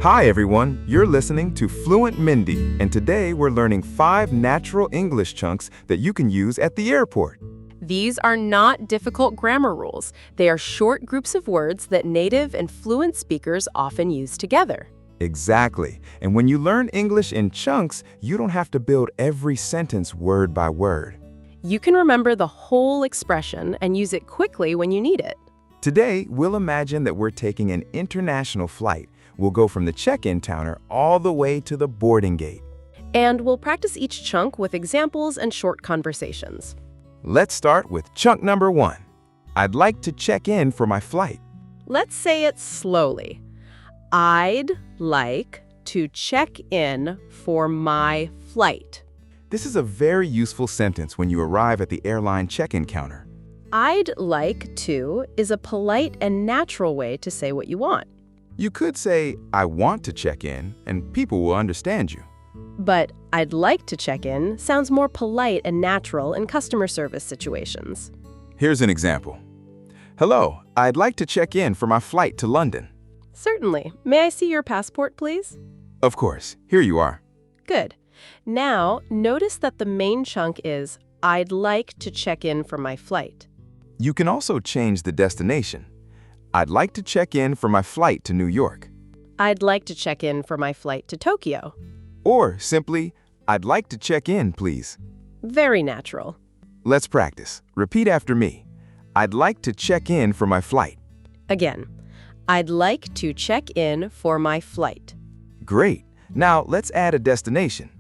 Hi everyone, you're listening to FluentMindee, and today we're learning 5 natural English chunks that you can use at the airport. These are not difficult grammar rules. They are short groups of words that native and fluent speakers often use together. Exactly, and when you learn English in chunks, you don't have to build every sentence word by word. You can remember the whole expression and use it quickly when you need it. Today, we'll imagine that we're taking an international flight. We'll go from the check-in counter all the way to the boarding gate. And we'll practice each chunk with examples and short conversations. Let's start with chunk number 1. I'd like to check in for my flight. Let's say it slowly. I'd like to check in for my flight. This is a very useful sentence when you arrive at the airline check-in counter. I'd like to is a polite and natural way to say what you want. You could say, I want to check in, and people will understand you. But I'd like to check in sounds more polite and natural in customer service situations. Here's an example. Hello, I'd like to check in for my flight to London. Certainly. May I see your passport, please? Of course. Here you are. Good. Now, notice that the main chunk is, I'd like to check in for my flight. You can also change the destination. I'd like to check in for my flight to New York. I'd like to check in for my flight to Tokyo. Or simply, I'd like to check in, please. Very natural. Let's practice. Repeat after me. I'd like to check in for my flight. Again, I'd like to check in for my flight. Great. Now let's add a destination.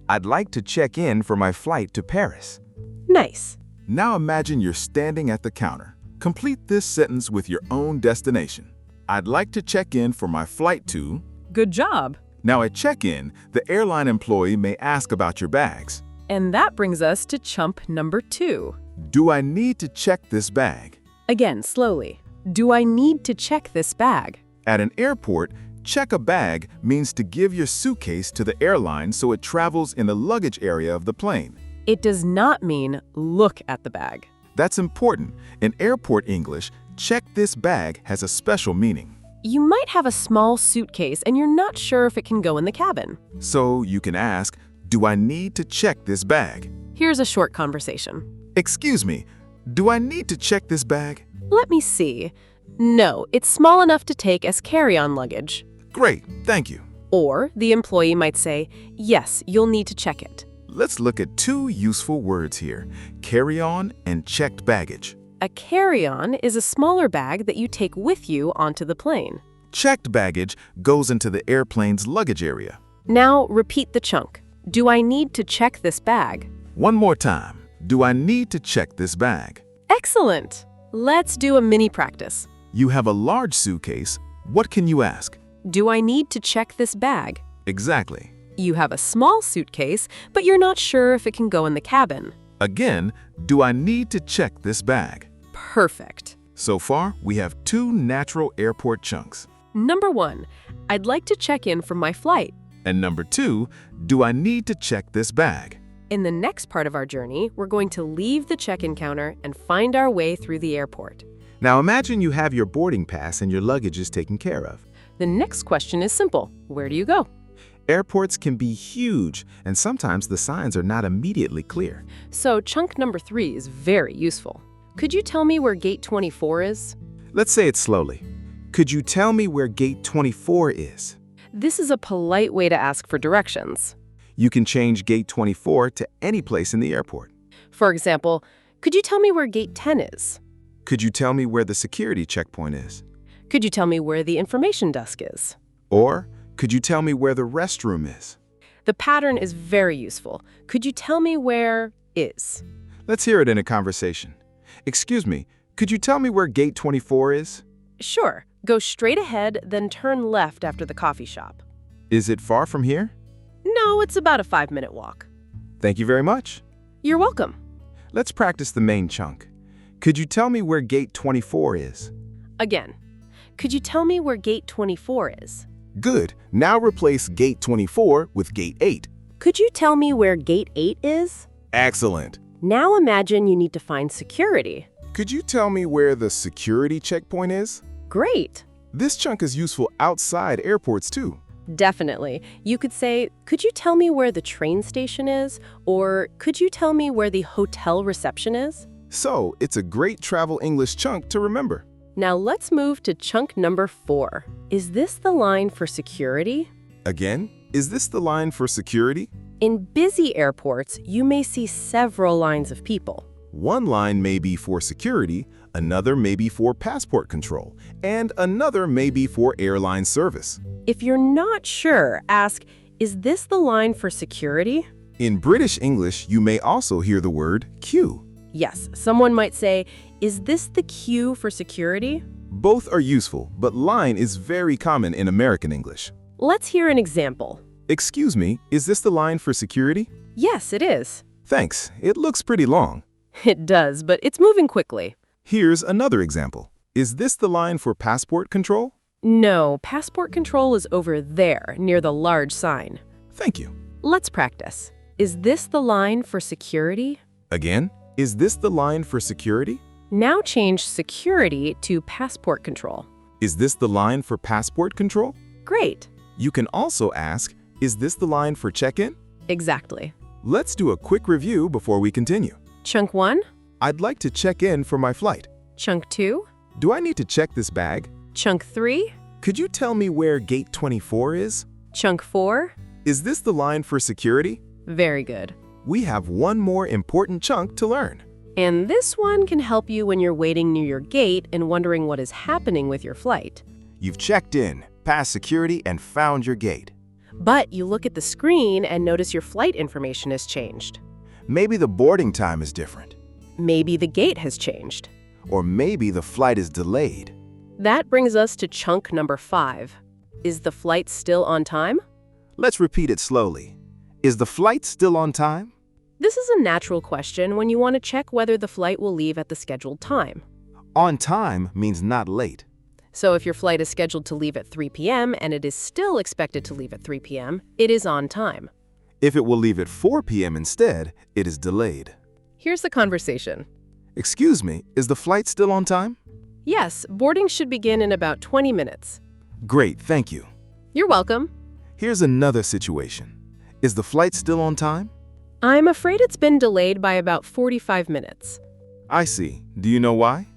I'd like to check in for my flight to Paris. Nice. Now imagine you're standing at the counter. Complete this sentence with your own destination. I'd like to check in for my flight to... Good job. Now at check-in, the airline employee may ask about your bags. And that brings us to chump number 2. Do I need to check this bag? Again, slowly. Do I need to check this bag? At an airport, check a bag means to give your suitcase to the airline so it travels in the luggage area of the plane. It does not mean look at the bag. That's important. In airport English, check this bag has a special meaning. You might have a small suitcase and you're not sure if it can go in the cabin. So you can ask, do I need to check this bag? Here's a short conversation. Excuse me, do I need to check this bag? Let me see. No, it's small enough to take as carry-on luggage. Great, thank you. Or the employee might say, yes, you'll need to check it. Let's look at 2 useful words here, carry-on and checked baggage. A carry-on is a smaller bag that you take with you onto the plane. Checked baggage goes into the airplane's luggage area. Now repeat the chunk. Do I need to check this bag? One more time. Do I need to check this bag? Excellent! Let's do a mini practice. You have a large suitcase. What can you ask? Do I need to check this bag? Exactly. You have a small suitcase, but you're not sure if it can go in the cabin. Again, do I need to check this bag? Perfect. So far, we have 2 natural airport chunks. Number 1, I'd like to check in for my flight. And number 2, do I need to check this bag? In the next part of our journey, we're going to leave the check-in counter and find our way through the airport. Now imagine you have your boarding pass and your luggage is taken care of. The next question is simple. Where do you go? Airports can be huge, and sometimes the signs are not immediately clear. So chunk number 3 is very useful. Could you tell me where gate 24 is? Let's say it slowly. Could you tell me where gate 24 is? This is a polite way to ask for directions. You can change gate 24 to any place in the airport. For example, could you tell me where gate 10 is? Could you tell me where the security checkpoint is? Could you tell me where the information desk is? Or could you tell me where the restroom is? The pattern is very useful. Could you tell me where is? Let's hear it in a conversation. Excuse me, could you tell me where gate 24 is? Sure. Go straight ahead, then turn left after the coffee shop. Is it far from here? No, it's about a 5-minute walk. Thank you very much. You're welcome. Let's practice the main chunk. Could you tell me where gate 24 is? Again, could you tell me where gate 24 is? Good. Now replace gate 24 with gate 8. Could you tell me where gate 8 is? Excellent. Now imagine you need to find security. Could you tell me where the security checkpoint is? Great. This chunk is useful outside airports too. Definitely. You could say, could you tell me where the train station is? Or could you tell me where the hotel reception is? So, it's a great travel English chunk to remember. Now let's move to chunk number 4. Is this the line for security? Again, is this the line for security? In busy airports, you may see several lines of people. One line may be for security, another may be for passport control, and another may be for airline service. If you're not sure, ask, is this the line for security? In British English, you may also hear the word queue. Yes, someone might say, is this the queue for security? Both are useful, but line is very common in American English. Let's hear an example. Excuse me, is this the line for security? Yes, it is. Thanks, it looks pretty long. It does, but it's moving quickly. Here's another example. Is this the line for passport control? No, passport control is over there, near the large sign. Thank you. Let's practice. Is this the line for security? Again, is this the line for security? Now change security to passport control. Is this the line for passport control? Great. You can also ask, is this the line for check-in? Exactly. Let's do a quick review before we continue. Chunk 1, I'd like to check in for my flight. chunk 2, Do I need to check this bag? chunk 3, Could you tell me where gate 24 is? chunk 4. Is this the line for security? Very good. We have one more important chunk to learn. And this one can help you when you're waiting near your gate and wondering what is happening with your flight. You've checked in, passed security, and found your gate. But you look at the screen and notice your flight information has changed. Maybe the boarding time is different. Maybe the gate has changed. Or maybe the flight is delayed. That brings us to chunk number 5. Is the flight still on time? Let's repeat it slowly. Is the flight still on time? This is a natural question when you want to check whether the flight will leave at the scheduled time. On time means not late. So if your flight is scheduled to leave at 3 p.m. and it is still expected to leave at 3 p.m., it is on time. If it will leave at 4 p.m. instead, it is delayed. Here's the conversation. Excuse me, is the flight still on time? Yes, boarding should begin in about 20 minutes. Great, thank you. You're welcome. Here's another situation. Is the flight still on time? I'm afraid it's been delayed by about 45 minutes. I see. Do you know why?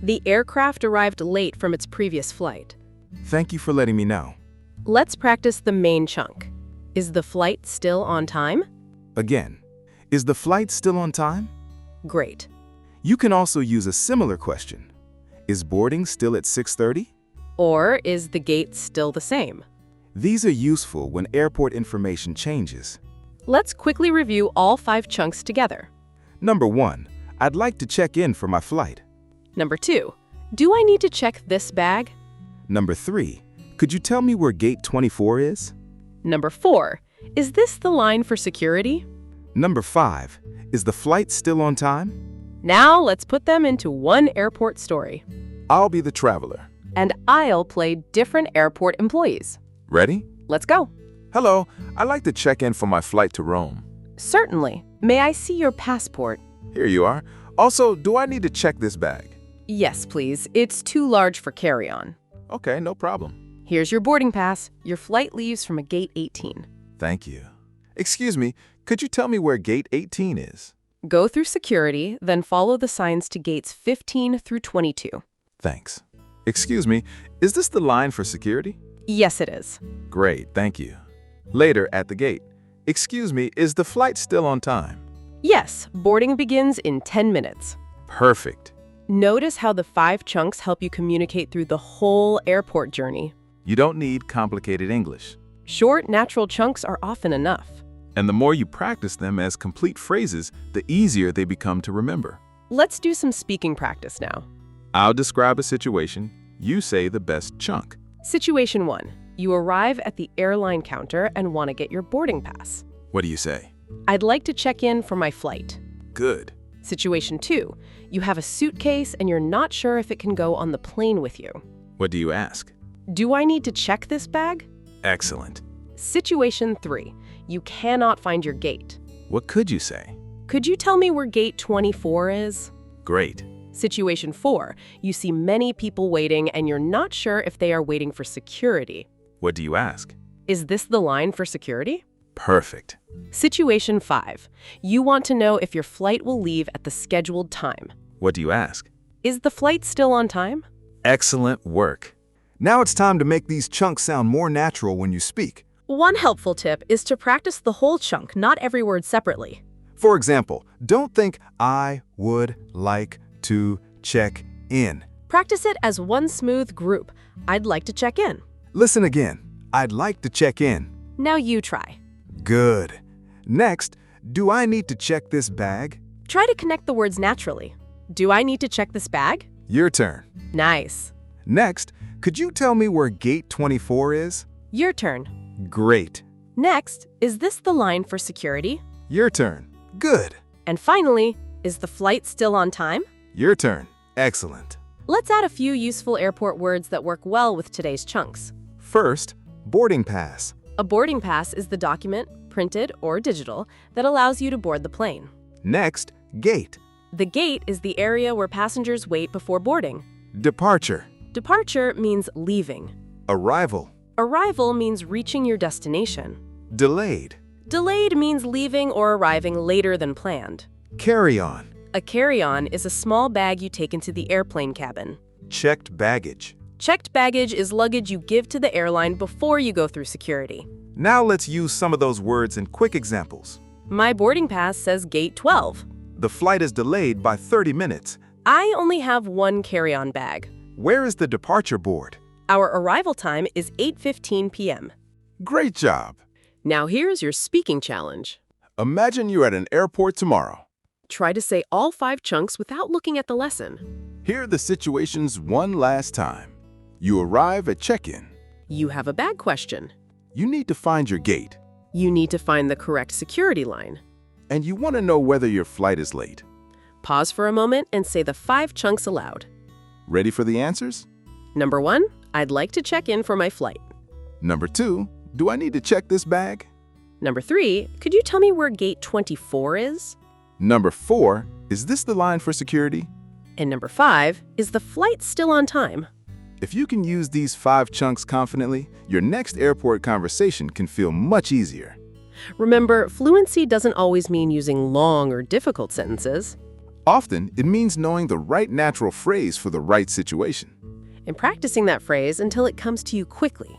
The aircraft arrived late from its previous flight. Thank you for letting me know. Let's practice the main chunk. Is the flight still on time? Again, is the flight still on time? Great. You can also use a similar question. Is boarding still at 6:30? Or is the gate still the same? These are useful when airport information changes. Let's quickly review all 5 chunks together. Number 1, I'd like to check in for my flight. Number 2, do I need to check this bag? Number 3, could you tell me where gate 24 is? Number 4, is this the line for security? Number 5, is the flight still on time? Now let's put them into one airport story. I'll be the traveler. And I'll play different airport employees. Ready? Let's go. Hello, I'd like to check in for my flight to Rome. Certainly. May I see your passport? Here you are. Also, do I need to check this bag? Yes, please. It's too large for carry-on. Okay, no problem. Here's your boarding pass. Your flight leaves from a gate 18. Thank you. Excuse me, could you tell me where gate 18 is? Go through security, then follow the signs to gates 15 through 22. Thanks. Excuse me, is this the line for security? Yes, it is. Great, thank you. Later at the gate. Excuse me, is the flight still on time? Yes, boarding begins in 10 minutes. Perfect. Notice how the 5 chunks help you communicate through the whole airport journey. You don't need complicated English. Short, natural chunks are often enough. And the more you practice them as complete phrases, the easier they become to remember. Let's do some speaking practice now. I'll describe a situation. You say the best chunk. Situation 1. You arrive at the airline counter and want to get your boarding pass. What do you say? I'd like to check in for my flight. Good. Situation 2. You have a suitcase and you're not sure if it can go on the plane with you. What do you ask? Do I need to check this bag? Excellent. Situation 3. You cannot find your gate. What could you say? Could you tell me where gate 24 is? Great. Situation 4. You see many people waiting and you're not sure if they are waiting for security. What do you ask? Is this the line for security? Perfect. Situation 5. You want to know if your flight will leave at the scheduled time. What do you ask? Is the flight still on time? Excellent work. Now it's time to make these chunks sound more natural when you speak. One helpful tip is to practice the whole chunk, not every word separately. For example, don't think, I would like to check in. Practice it as one smooth group. I'd like to check in. Listen again. I'd like to check in. Now you try. Good. Next, do I need to check this bag? Try to connect the words naturally. Do I need to check this bag? Your turn. Nice. Next, could you tell me where gate 24 is? Your turn. Great. Next, is this the line for security? Your turn. Good. And finally, is the flight still on time? Your turn. Excellent. Let's add a few useful airport words that work well with today's chunks. First, boarding pass. A boarding pass is the document, printed or digital, that allows you to board the plane. Next, gate. The gate is the area where passengers wait before boarding. Departure. Departure means leaving. Arrival. Arrival means reaching your destination. Delayed. Delayed means leaving or arriving later than planned. Carry-on. A carry-on is a small bag you take into the airplane cabin. Checked baggage. Checked baggage is luggage you give to the airline before you go through security. Now let's use some of those words in quick examples. My boarding pass says gate 12. The flight is delayed by 30 minutes. I only have one carry-on bag. Where is the departure board? Our arrival time is 8:15 p.m. Great job. Now here's your speaking challenge. Imagine you're at an airport tomorrow. Try to say all 5 chunks without looking at the lesson. Here are the situations one last time. You arrive at check-in. You have a bag question. You need to find your gate. You need to find the correct security line. And you want to know whether your flight is late. Pause for a moment and say the 5 chunks aloud. Ready for the answers? Number 1, I'd like to check in for my flight. Number 2, do I need to check this bag? Number 3, could you tell me where gate 24 is? Number 4, is this the line for security? And number 5, is the flight still on time? If you can use these 5 chunks confidently, your next airport conversation can feel much easier. Remember, fluency doesn't always mean using long or difficult sentences. Often, it means knowing the right natural phrase for the right situation. And practicing that phrase until it comes to you quickly.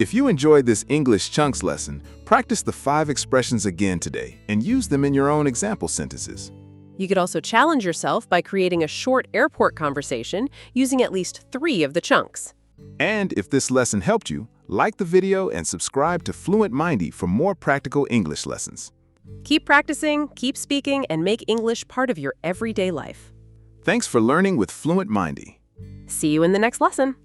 If you enjoyed this English chunks lesson, practice the 5 expressions again today and use them in your own example sentences. You could also challenge yourself by creating a short airport conversation using at least 3 of the chunks. And if this lesson helped you, like the video and subscribe to FluentMindee for more practical English lessons. Keep practicing, keep speaking, and make English part of your everyday life. Thanks for learning with FluentMindee. See you in the next lesson.